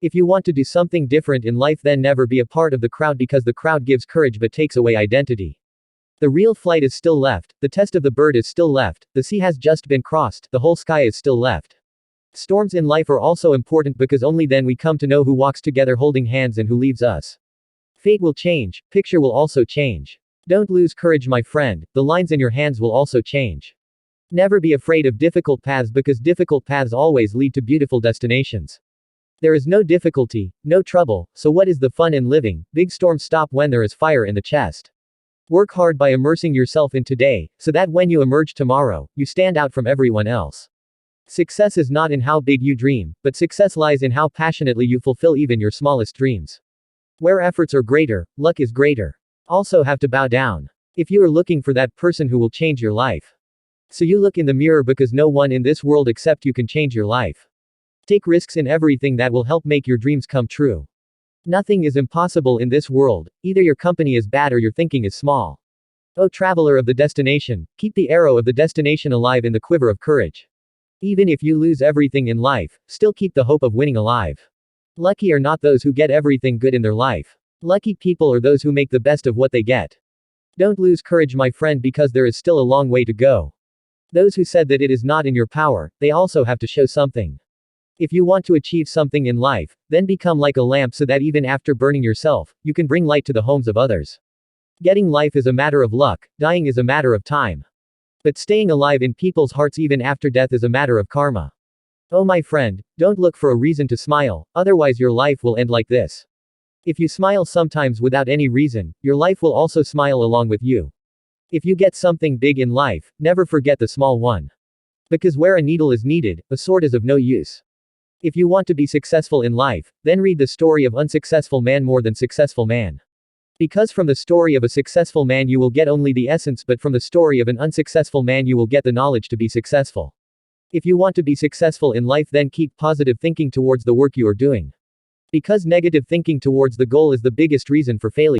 If you want to do something different in life, then never be a part of the crowd, because the crowd gives courage but takes away identity. The real flight is still left, the test of the bird is still left, the sea has just been crossed, the whole sky is still left. Storms in life are also important, because only then we come to know who walks together holding hands and who leaves us. Fate will change, picture will also change. Don't lose courage, my friend, the lines in your hands will also change. Never be afraid of difficult paths, because difficult paths always lead to beautiful destinations. There is no difficulty, no trouble, so what is the fun in living? Big storms stop when there is fire in the chest. Work hard by immersing yourself in today, so that when you emerge tomorrow, you stand out from everyone else. Success is not in how big you dream, but success lies in how passionately you fulfill even your smallest dreams. Where efforts are greater, luck is greater. Also have to bow down. If you are looking for that person who will change your life, so you look in the mirror, because no one in this world except you can change your life. Take risks in everything that will help make your dreams come true. Nothing is impossible in this world, either your company is bad or your thinking is small. O traveler of the destination, keep the arrow of the destination alive in the quiver of courage. Even if you lose everything in life, still keep the hope of winning alive. Lucky are not those who get everything good in their life. Lucky people are those who make the best of what they get. Don't lose courage, my friend, because there is still a long way to go. Those who said that it is not in your power, they also have to show something. If you want to achieve something in life, then become like a lamp, so that even after burning yourself, you can bring light to the homes of others. Getting life is a matter of luck, dying is a matter of time. But staying alive in people's hearts even after death is a matter of karma. Oh my friend, don't look for a reason to smile, otherwise your life will end like this. If you smile sometimes without any reason, your life will also smile along with you. If you get something big in life, never forget the small one. Because where a needle is needed, a sword is of no use. If you want to be successful in life, then read the story of unsuccessful man more than successful man. Because from the story of a successful man you will get only the essence, but from the story of an unsuccessful man you will get the knowledge to be successful. If you want to be successful in life, then keep positive thinking towards the work you are doing. Because negative thinking towards the goal is the biggest reason for failure.